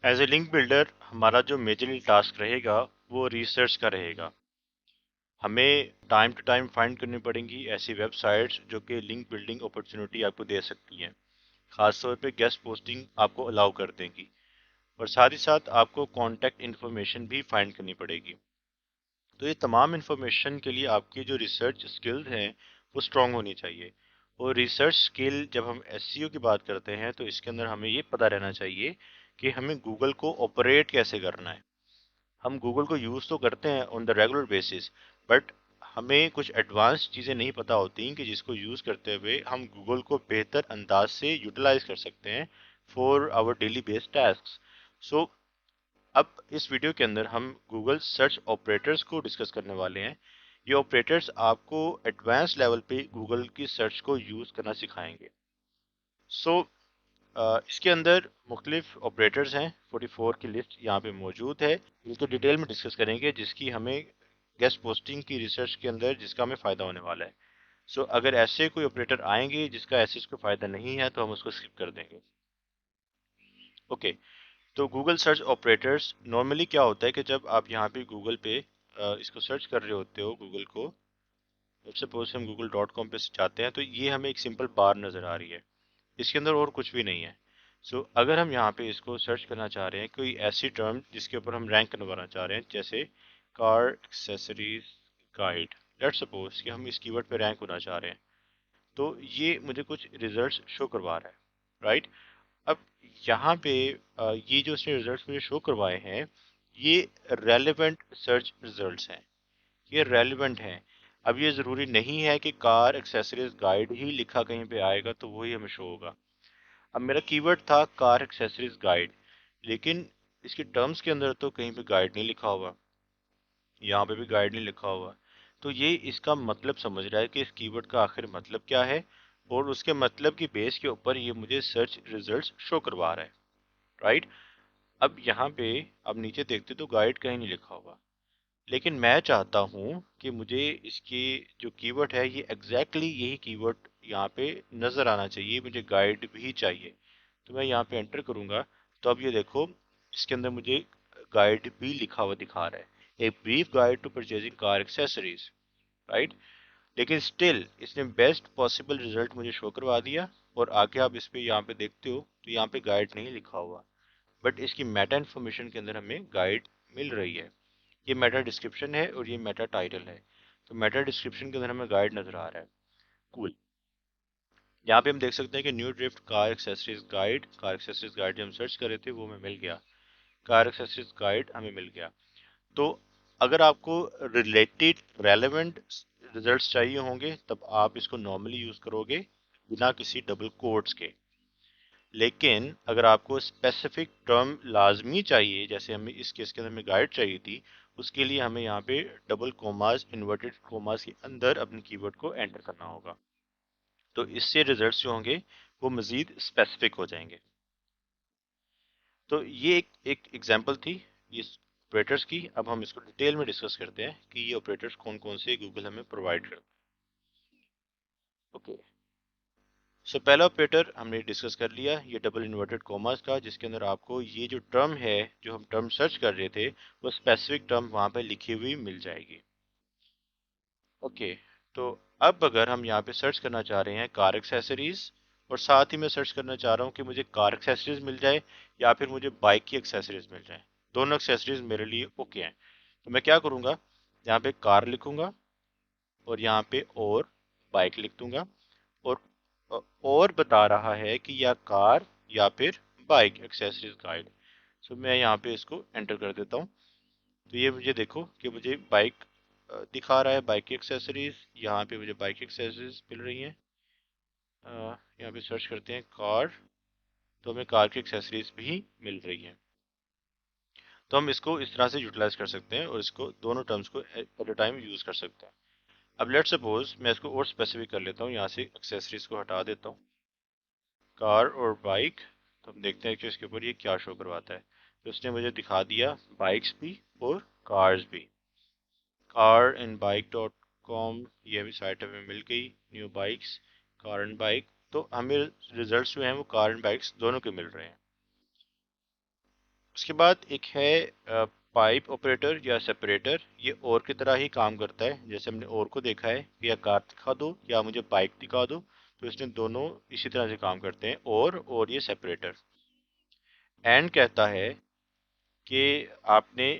As a link builder हमारा जो majorly task रहेगा वो रिसर्च का रहेगा। हमें टाइम टू टाइम फाइंड करनी पड़ेंगी ऐसी वेबसाइट्स जो कि लिंक बिल्डिंग अपॉर्चुनिटी आपको दे सकती हैं, खासतौर पे गेस्ट पोस्टिंग आपको अलाउ कर देंगी। और साथ ही साथ आपको कॉन्टैक्ट इन्फॉर्मेशन भी फाइंड करनी पड़ेगी। तो ये तमाम इन्फॉर्मेशन के लिए आपकी जो रिसर्च स्किल्स हैं वो स्ट्रांग होनी चाहिए। और रिसर्च स्किल जब हम एसईओ की बात करते हैं तो इसके अंदर हमें ये पता रहना चाहिए कि हमें गूगल को ऑपरेट कैसे करना है। हम गूगल को यूज़ तो करते हैं on the regular basis, but हमें कुछ एडवांस चीज़ें नहीं पता होती कि जिसको यूज़ करते हुए हम गूगल को बेहतर अंदाज से यूटिलाइज कर सकते हैं for our daily based task. So अब इस वीडियो के अंदर हम गूगल सर्च ऑपरेटर्स को डिस्कस करने वाले हैं। ये ऑपरेटर्स आपको एडवांस लेवल पे गूगल की सर्च को यूज़ करना सिखाएंगे। सो इसके अंदर मुख्तलिफ ऑपरेटर्स हैं, 44 की लिस्ट यहाँ पे मौजूद है। इनको डिटेल में डिस्कस करेंगे जिसकी हमें गेस्ट पोस्टिंग की रिसर्च के अंदर जिसका हमें फ़ायदा होने वाला है। सो अगर ऐसे कोई ऑपरेटर आएंगे जिसका ऐसे को फ़ायदा नहीं है तो हम उसको स्किप कर देंगे। ओके, तो गूगल सर्च ऑपरेटर्स नॉर्मली क्या होता है कि जब आप यहाँ पे गूगल पे इसको सर्च कर रहे होते हो गूगल को, सपोज हम google.com पे जाते हैं तो ये हमें एक सिंपल बार नज़र आ रही है, इसके अंदर और कुछ भी नहीं है। अगर हम यहाँ पे इसको सर्च करना चाह रहे हैं कोई ऐसी टर्म जिसके ऊपर हम रैंक करवाना चाह रहे हैं, जैसे car accessories guide, let's suppose कि हम इस कीवर्ड पे रैंक होना चाह रहे हैं, तो ये मुझे कुछ रिजल्ट्स शो करवा रहा है, राइट। अब यहाँ पे ये जो इसने रिजल्ट्स मुझे शो करवाए हैं ये रेलेवेंट सर्च रिजल्ट्स हैं, ये रेलेवेंट हैं। अब ये ज़रूरी नहीं है कि कार एक्सेसरीज गाइड ही लिखा कहीं पे आएगा तो वही हमें शो होगा। अब मेरा कीवर्ड था कार एक्सेसरीज गाइड, लेकिन इसके टर्म्स के अंदर तो कहीं पे गाइड नहीं लिखा हुआ, यहाँ पे भी गाइड नहीं लिखा हुआ। तो ये इसका मतलब समझ रहा है कि इस कीवर्ड का आखिर मतलब क्या है, और उसके मतलब की बेस के ऊपर ये मुझे सर्च रिजल्ट्स शो करवा रहा है, राइट। अब यहाँ पे अब नीचे देखते तो गाइड कहीं नहीं लिखा हुआ, लेकिन मैं चाहता हूँ कि मुझे इसके जो कीवर्ड है ये एग्जैक्टली यही कीवर्ड यहाँ पे नज़र आना चाहिए, मुझे गाइड भी चाहिए। तो मैं यहाँ पे एंटर करूँगा तो अब ये देखो इसके अंदर मुझे गाइड भी लिखा हुआ दिखा रहा है, a brief guide to purchasing car accessories, right. लेकिन स्टिल इसने बेस्ट पॉसिबल रिजल्ट मुझे शो करवा दिया। और आगे आप इस पे यहाँ पे देखते हो तो यहाँ पे गाइड नहीं लिखा हुआ, बट इसकी मेटा इन्फॉर्मेशन के अंदर हमें गाइड मिल रही है। ये मेटा डिस्क्रिप्शन है और ये मेटा टाइटल है, तो मेटा डिस्क्रिप्शन के अंदर हमें गाइड नजर आ रहा है। कूल। यहाँ पे हम देख सकते हैं कि new drift car accessories guide जो हम सर्च कर रहे थे वो हमें मिल गया, कार एक्सेसरीज गाइड हमें मिल गया। तो अगर आपको रिलेटेड रेलेवेंट रिजल्ट्स चाहिए होंगे तब आप इसको नॉर्मली यूज करोगे बिना किसी डबल कोट्स के। लेकिन अगर आपको स्पेसिफिक टर्म लाजमी चाहिए, जैसे हमें इस केस के अंदर हमें गाइड चाहिए थी, उसके लिए हमें यहाँ पे डबल कोमास इन्वर्टेड कोमास के अंदर अपने कीवर्ड को एंटर करना होगा। तो इससे रिजल्ट्स जो होंगे वो मजीद स्पेसिफिक हो जाएंगे। तो ये एक एग्जांपल थी ये ऑपरेटर्स की। अब हम इसको डिटेल में डिस्कस करते हैं कि ये ऑपरेटर्स कौन कौन से गूगल हमें प्रोवाइड करता है। ओके, पहला ऑपरेटर हमने डिस्कस कर लिया, ये डबल इन्वर्टेड कॉमास का, जिसके अंदर आपको ये जो टर्म है जो हम टर्म सर्च कर रहे थे वो स्पेसिफिक टर्म वहाँ पे लिखी हुई मिल जाएगी। ओके, तो अब अगर हम यहाँ पे सर्च करना चाह रहे हैं कार एक्सेसरीज, और साथ ही मैं सर्च करना चाह रहा हूँ कि मुझे कार एक्सेसरीज मिल जाए या फिर मुझे बाइक की एक्सेसरीज मिल जाए, दोनों एक्सेसरीज मेरे लिए ओके हैं, तो मैं क्या करूँगा, यहाँ पे कार लिखूंगा और यहाँ पे और बाइक लिख दूंगा। और और बता रहा है कि या कार या फिर बाइक एक्सेसरीज गाइड। मैं यहाँ पे इसको एंटर कर देता हूँ। तो ये मुझे देखो कि मुझे बाइक दिखा रहा है, बाइक की एक्सेसरीज, यहाँ पे मुझे बाइक की एक्सेसरीज मिल रही हैं। यहाँ पे सर्च करते हैं कार, तो हमें कार की एक्सेसरीज भी मिल रही हैं। तो हम इसको इस तरह से यूटिलाइज कर सकते हैं और इसको दोनों टर्म्स को एट अ टाइम यूज कर सकते हैं। अब लेट्स सपोज मैं इसको और स्पेसिफिक कर लेता हूँ, यहाँ से एक्सेसरीज को हटा देता हूँ, कार और बाइक। तो हम देखते हैं कि इसके ऊपर ये क्या शो करवाता है। तो उसने मुझे दिखा दिया बाइक्स भी और कार्स भी। Car and bike dot com ये भी साइट हमें मिल गई, new bikes, car and bike. तो हमें रिजल्ट्स जो हैं वो कार एंड बाइक्स दोनों के मिल रहे हैं। उसके बाद एक है पाइप ऑपरेटर या सेपरेटर। ये और की तरह ही काम करता है, जैसे हमने और को देखा है कि या कार दिखा दो या मुझे बाइक दिखा दो, तो इसने दोनों इसी तरह से काम करते हैं, और ये सेपरेटर। एंड कहता है कि आपने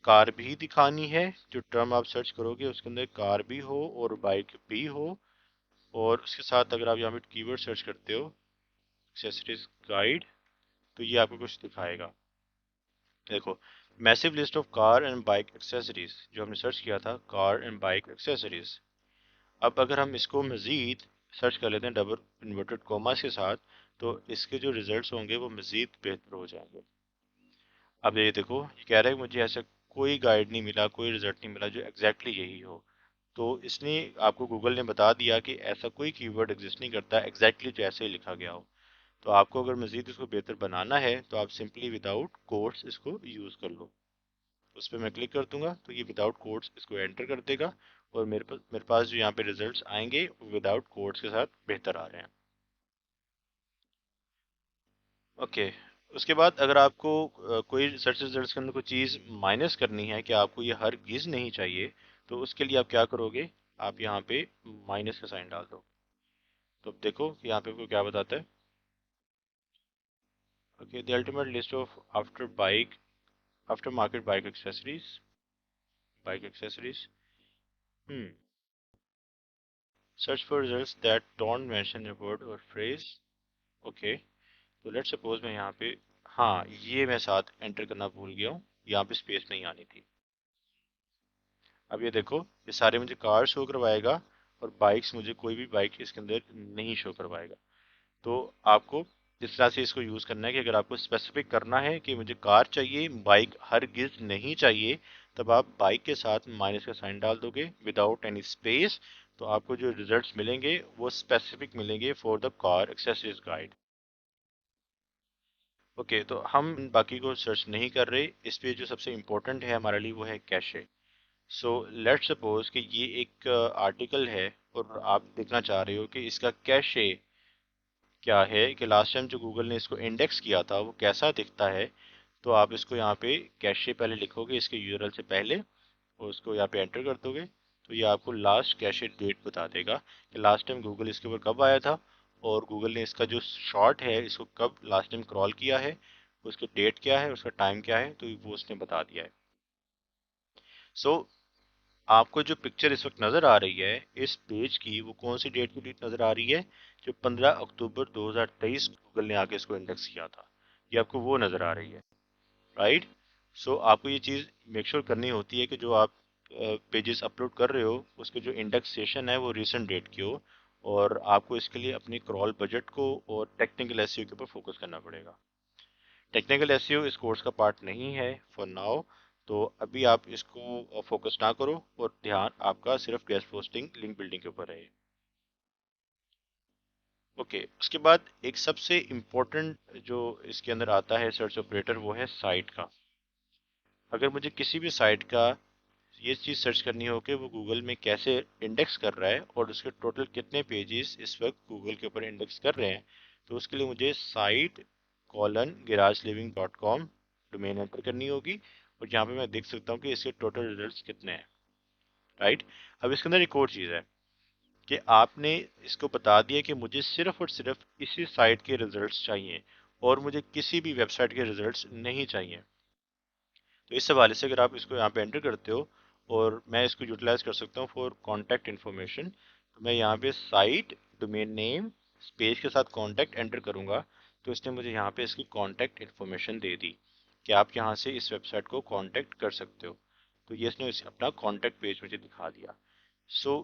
कार भी दिखानी है, जो टर्म आप सर्च करोगे उसके अंदर कार भी हो और बाइक भी हो, और उसके साथ अगर आप यहाँ पे कीवर्ड सर्च करते हो एक्सेसरीज गाइड, तो ये आपको कुछ दिखाएगा। देखो, massive list of car and bike accessories, जो हमने सर्च किया था कार एंड बाइक एक्सेसरीज। अब अगर हम इसको मज़ीद सर्च कर लेते हैं डबल इन्वर्टेड कोमास के साथ, तो इसके जो रिजल्ट्स होंगे वो मज़ीद बेहतर हो जाएंगे। अब ये देखो, ये कह रहा है मुझे ऐसा कोई गाइड नहीं मिला, कोई रिजल्ट नहीं मिला जो एग्जैक्टली यही हो। तो इसने आपको, गूगल ने बता दिया कि ऐसा कोई कीवर्ड एग्जिस्ट नहीं करता एग्जैक्टली जैसे ही लिखा गया हो। तो आपको अगर मज़ीद इसको बेहतर बनाना है तो आप सिंपली विदाउट कोट्स इसको यूज़ कर लो। उस पर मैं क्लिक कर दूंगा तो ये विदाउट कोट्स इसको एंटर कर देगा, और मेरे पास जो यहाँ पे रिजल्ट्स आएंगे विदाउट कोट्स के साथ बेहतर आ रहे हैं। ओके। उसके बाद अगर आपको कोई सर्च रिजल्ट्स के अंदर कोई चीज़ माइनस करनी है कि आपको ये हर गिज नहीं चाहिए, तो उसके लिए आप क्या करोगे, आप यहाँ पे माइनस का साइन डाल दो। तो अब देखो कि यहाँ पे आपको क्या बताता है। Okay, the ultimate list of after market bike accessories. Hmm search for results that don't mention a word और फ्रेज। ओके, तो लेट्स सपोज मैं यहाँ पे, हाँ ये मैं साथ एंटर करना भूल गया हूँ, यहाँ पे स्पेस नहीं आनी थी। अब ये देखो, ये सारे मुझे कार शो करवाएगा और बाइक्स मुझे कोई भी बाइक इसके अंदर नहीं शो करवाएगा। तो आपको जिस तरह से इसको यूज़ करना है कि अगर आपको स्पेसिफिक करना है कि मुझे कार चाहिए, बाइक हरगिज नहीं चाहिए, तब आप बाइक के साथ माइनस का साइन डाल दोगे विदाउट एनी स्पेस। तो आपको जो रिजल्ट्स मिलेंगे वो स्पेसिफिक मिलेंगे for the car accessories guide. Okay, तो हम बाकी को सर्च नहीं कर रहे, इस पे जो सबसे इम्पोर्टेंट है हमारे लिए वो है कैशे। सो लेट्स सपोज कि ये एक आर्टिकल है और आप देखना चाह रहे हो कि इसका कैशे क्या है, कि लास्ट टाइम जो गूगल ने इसको इंडेक्स किया था वो कैसा दिखता है। तो आप इसको यहाँ पे कैशे पहले लिखोगे इसके यूआरएल से पहले, और उसको यहाँ पे एंटर कर दोगे, तो ये आपको लास्ट कैशे डेट बता देगा कि लास्ट टाइम गूगल इसके ऊपर कब आया था, और गूगल ने इसका जो शॉर्ट है इसको कब लास्ट टाइम क्रॉल किया है, उसकी डेट क्या है, उसका टाइम क्या है, तो वो उसने बता दिया है। सो आपको जो पिक्चर इस वक्त नज़र आ रही है इस पेज की, वो कौन सी डेट की डेट नज़र आ रही है, जो 15 अक्टूबर 2023 गूगल ने आके इसको इंडेक्स किया था, ये आपको वो नज़र आ रही है। राइट। सो आपको ये चीज़ मेक श्योर करनी होती है कि जो आप पेजेस अपलोड कर रहे हो उसके जो इंडेक्सेशन है वो रिसेंट डेट की हो, और आपको इसके लिए अपनी क्रॉल बजट को और टेक्निकल एसईओ के ऊपर फोकस करना पड़ेगा। टेक्निकल एसईओ इस कोर्स का पार्ट नहीं है फॉर नाउ, तो अभी आप इसको फोकस ना करो और ध्यान आपका सिर्फ गेस्ट पोस्टिंग लिंक बिल्डिंग के ऊपर रहे। ओके, उसके बाद एक सबसे इम्पोर्टेंट जो इसके अंदर आता है सर्च ऑपरेटर, वो है साइट का। अगर मुझे किसी भी साइट का ये चीज़ सर्च करनी हो कि वो गूगल में कैसे इंडेक्स कर रहा है और उसके टोटल कितने पेजेस इस वक्त गूगल के ऊपर इंडेक्स कर रहे हैं, तो उसके लिए मुझे site colon garageliving.com domain enter करनी होगी, और यहाँ पे मैं देख सकता हूँ कि इसके टोटल रिजल्ट्स कितने हैं। राइट। अब इसके अंदर एक और चीज़ है कि आपने इसको बता दिया कि मुझे सिर्फ और सिर्फ इसी साइट के रिजल्ट्स चाहिए और मुझे किसी भी वेबसाइट के रिजल्ट्स नहीं चाहिए। तो इस हवाले से अगर आप इसको यहाँ पे एंटर करते हो, और मैं इसको यूटिलाइज कर सकता हूँ फॉर कॉन्टैक्ट इन्फॉर्मेशन, तो मैं यहाँ पे साइट डोमेन नेम स्पेस के साथ कॉन्टैक्ट एंटर करूँगा, तो इसने मुझे यहाँ पे इसकी कॉन्टैक्ट इन्फॉर्मेशन दे दी कि आप यहाँ से इस वेबसाइट को कॉन्टैक्ट कर सकते हो। तो ये इसने अपना कॉन्टैक्ट पेज मुझे दिखा दिया। सो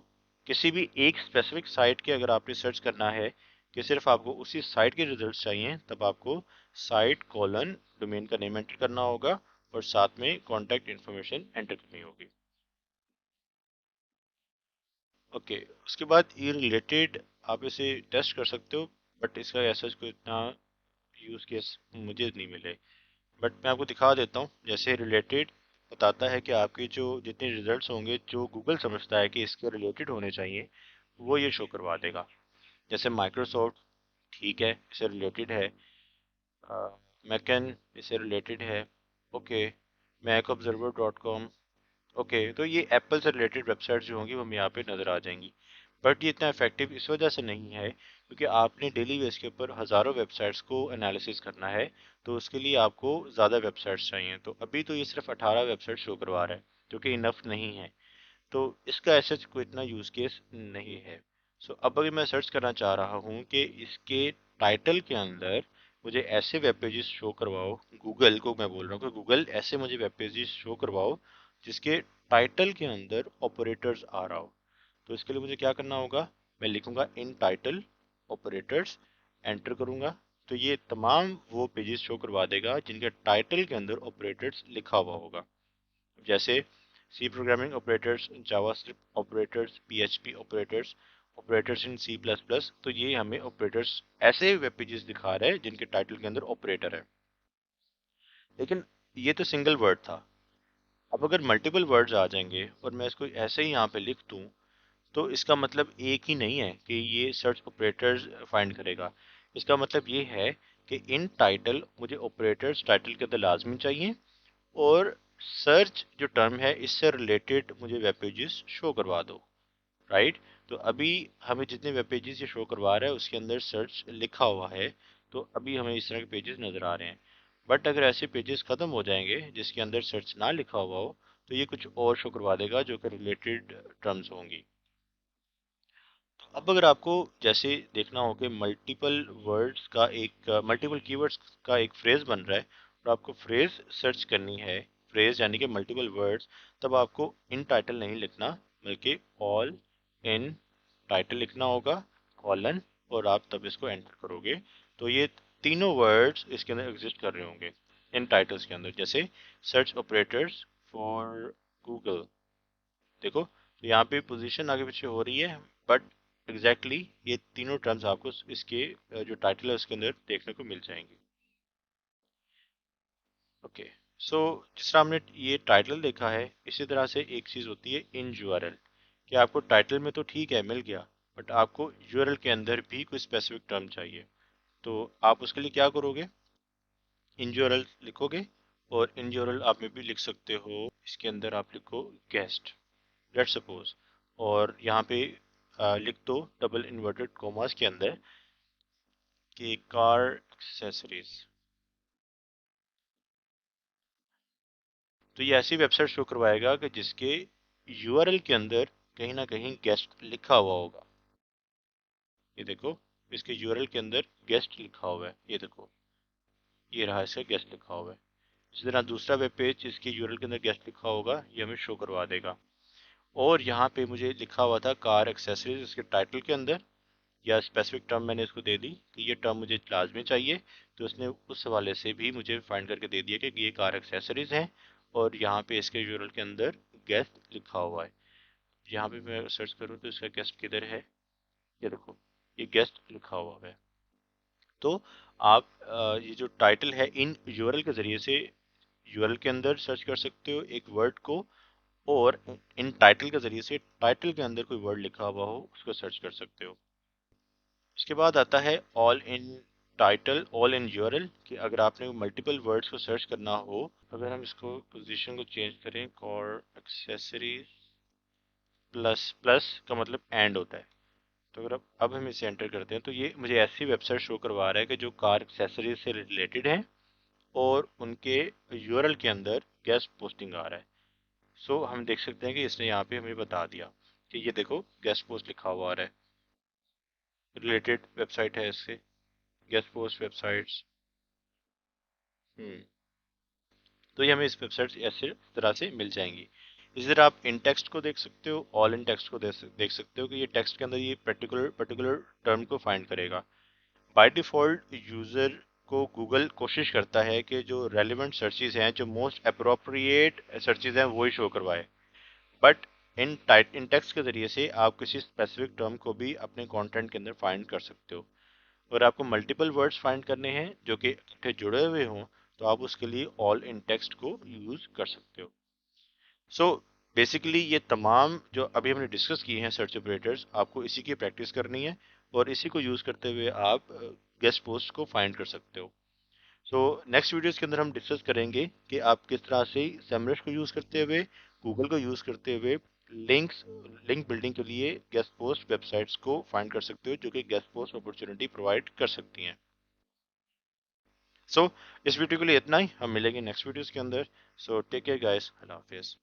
किसी भी एक स्पेसिफिक साइट के अगर आपने सर्च करना है कि सिर्फ आपको उसी साइट के रिजल्ट्स चाहिए, तब आपको साइट कॉलन डोमेन का नेम एंटर करना होगा और साथ में कॉन्टैक्ट इन्फॉर्मेशन एंटर करनी होगी। ओके, उसके बाद ये रिलेटेड आप इसे टेस्ट कर सकते हो, बट इसका ऐसा कोई इतना यूज़ केस मुझे नहीं मिले। बट मैं आपको दिखा देता हूँ, जैसे रिलेटेड बताता है कि आपके जो जितने रिजल्ट्स होंगे जो गूगल समझता है कि इसके रिलेटेड होने चाहिए, वो ये शो करवा देगा। जैसे माइक्रोसॉफ्ट, ठीक है, इससे रिलेटेड है। मैकन इससे रिलेटेड है। Okay, macobserver.com। ओके, तो ये एप्पल से रिलेटेड वेबसाइट्स जो होंगी वो हमें यहाँ पे नज़र आ जाएंगी। बट ये इतना इफेक्टिव इस वजह से नहीं है क्योंकि आपने डेली बेस के ऊपर हज़ारों वेबसाइट्स को एनालिसिस करना है, तो उसके लिए आपको ज़्यादा वेबसाइट्स चाहिए। तो अभी तो ये सिर्फ 18 वेबसाइट शो करवा रहा है, जो कि इनफ नहीं है। तो इसका ऐसा कोई इतना यूज़ केस नहीं है। सो अब अगर मैं सर्च करना चाह रहा हूँ कि इसके टाइटल के अंदर मुझे ऐसे वेब पेजेस शो करवाओ, गूगल को मैं बोल रहा हूँ कि गूगल ऐसे मुझे वेब पेजेस शो करवाओ जिसके टाइटल के अंदर ऑपरेटर्स आ रहा हो। तो इसके लिए मुझे क्या करना होगा, मैं लिखूंगा इन टाइटल ऑपरेटर्स, एंटर करूंगा, तो ये तमाम वो पेजेस शो करवा देगा जिनके टाइटल के अंदर ऑपरेटर्स लिखा हुआ होगा। जैसे C programming operators, JavaScript operators, PHP operators, operators in C plus plus. तो ये हमें ऑपरेटर्स ऐसे वेब पेजेस दिखा रहे हैं जिनके टाइटल के अंदर ऑपरेटर है। लेकिन ये तो सिंगल वर्ड था। अब अगर मल्टीपल वर्ड्स आ जाएंगे और मैं इसको ऐसे ही यहाँ पे लिख दूँ, तो इसका मतलब एक ही नहीं है कि ये सर्च ऑपरेटर्स फाइंड करेगा। इसका मतलब ये है कि इन टाइटल मुझे ऑपरेटर्स टाइटल के अंदर लाजमी चाहिए, और सर्च जो टर्म है इससे रिलेटेड मुझे वेब पेजेस शो करवा दो। राइट, तो अभी हमें जितने वेब पेजेस ये शो करवा रहा है उसके अंदर सर्च लिखा हुआ है, तो अभी हमें इस तरह के पेजेस नज़र आ रहे हैं। बट अगर ऐसे पेजेस ख़त्म हो जाएंगे जिसके अंदर सर्च ना लिखा हुआ हो, तो ये कुछ और शो करवा देगा जो कि रिलेटेड टर्म्स होंगी। अब अगर आपको जैसे देखना हो कि मल्टीपल वर्ड्स का एक मल्टीपल कीवर्ड्स का एक फ्रेज बन रहा है और आपको फ्रेज सर्च करनी है, फ्रेज यानी कि मल्टीपल वर्ड्स, तब आपको इन टाइटल नहीं लिखना बल्कि ऑल इन टाइटल लिखना होगा, कॉलन, और आप तब इसको एंटर करोगे तो ये तीनों वर्ड्स इसके अंदर एग्जिस्ट कर रहे होंगे इन टाइटल्स के अंदर। जैसे सर्च ऑपरेटर्स फॉर गूगल, देखो तो यहाँ पे पोजीशन आगे पीछे हो रही है, बट एग्जैक्टली ये तीनों टर्म्स आपको इसके जो टाइटल है उसके अंदर देखने को मिल जाएंगे। ओके, सो जिस तरह हमने ये टाइटल देखा है, इसी तरह से एक चीज़ होती है इन यूआरएल, कि आपको टाइटल में तो ठीक है मिल गया, बट आपको यूआरएल के अंदर भी कोई स्पेसिफिक टर्म चाहिए। तो आप उसके लिए क्या करोगे, इन यूआरएल लिखोगे, और इन यूआरएल आप में भी लिख सकते हो, इसके अंदर आप लिखो गेस्ट, लेट्स सपोज, और यहाँ पे लिख दो डबल इन्वर्टेड कोमास के अंदर कि कार एक्सेसरीज। तो ये ऐसी वेबसाइट शो करवाएगा कि जिसके यूआरएल के अंदर कहीं ना कहीं गेस्ट लिखा हुआ होगा। ये देखो, इसके यूआरएल के अंदर गेस्ट लिखा हुआ है, ये देखो, ये रहा इसका गेस्ट लिखा हुआ है। इसी तरह दूसरा वेब पेज जिसके यूआरएल के अंदर गेस्ट लिखा होगा ये हमें शो करवा देगा। और यहाँ पे मुझे लिखा हुआ था कार एक्सेसरीज इसके टाइटल के अंदर, या स्पेसिफिक टर्म मैंने इसको दे दी कि ये टर्म मुझे लाजमी चाहिए, तो उसने उस हवाले से भी मुझे फाइंड करके दे दिया कि ये कार एक्सेसरीज हैं, और यहाँ पे इसके यूरल के अंदर गेस्ट लिखा हुआ है। यहाँ पे मैं सर्च करूँ तो इसका गेस्ट किधर है, ये देखो, ये गेस्ट लिखा हुआ है। तो आप ये जो टाइटल है इन यूरल के ज़रिए से यूरल के अंदर सर्च कर सकते हो एक वर्ड को, और इन टाइटल के ज़रिए से टाइटल के अंदर कोई वर्ड लिखा हुआ हो उसको सर्च कर सकते हो। इसके बाद आता है all in title, all in URL, कि अगर आपने मल्टीपल वर्ड्स को सर्च करना हो, अगर हम इसको पोजीशन को चेंज करें, कार एक्सेसरीज प्लस प्लस का मतलब एंड होता है, तो अगर अब हम इसे एंटर करते हैं तो ये मुझे ऐसी वेबसाइट शो करवा रहा है कि जो कार एक्सेसरीज से रिलेटेड है, और उनके यूआरएल के अंदर गेस्ट पोस्टिंग आ रहा है। सो हम देख सकते हैं कि इसने यहाँ पे हमें बता दिया कि ये देखो गेस्ट पोस्ट लिखा हुआ आ रहा है, रिलेटेड वेबसाइट है इससे, गेस्ट पोस्ट वेबसाइट्स। हम्म, तो ये हमें इस वेबसाइट से ऐसे तरह से मिल जाएंगी। इसी तरह आप इन टेक्स्ट को देख सकते हो, ऑल इन टेक्स्ट को देख सकते हो कि ये टेक्स्ट के अंदर ये पर्टिकुलर पर्टिकुलर टर्म को फाइंड करेगा। बाय डिफॉल्ट यूजर को गूगल कोशिश करता है कि जो रेलिवेंट सर्चेज हैं, जो मोस्ट अप्रोप्रिएट सर्चेज हैं, वो ही शो करवाए। बट इन टेक्स्ट के जरिए से आप किसी स्पेसिफिक टर्म को भी अपने कंटेंट के अंदर फाइंड कर सकते हो। अगर आपको मल्टीपल वर्ड्स फाइंड करने हैं जो कि इकट्ठे जुड़े हुए हों, तो आप उसके लिए ऑल इन टेक्स्ट को यूज कर सकते हो। सो बेसिकली ये तमाम जो अभी हमने डिस्कस किए हैं सर्च ऑपरेटर्स, आपको इसी की प्रैक्टिस करनी है, और इसी को यूज करते हुए आप गेस्ट पोस्ट को फाइंड कर सकते हो। सो नेक्स्ट वीडियोस के अंदर हम डिस्कस करेंगे कि आप किस तरह से सेमरश को यूज़ करते हुए, गूगल को यूज़ करते हुए लिंक बिल्डिंग के लिए गेस्ट पोस्ट वेबसाइट्स को फाइंड कर सकते हो जो कि गेस्ट पोस्ट अपॉर्चुनिटी प्रोवाइड कर सकती हैं। सो इस वीडियो के लिए इतना ही, हम मिलेंगे नेक्स्ट वीडियोस के अंदर। सो टेक केयर गाइस, अल्लाह हाफिज़।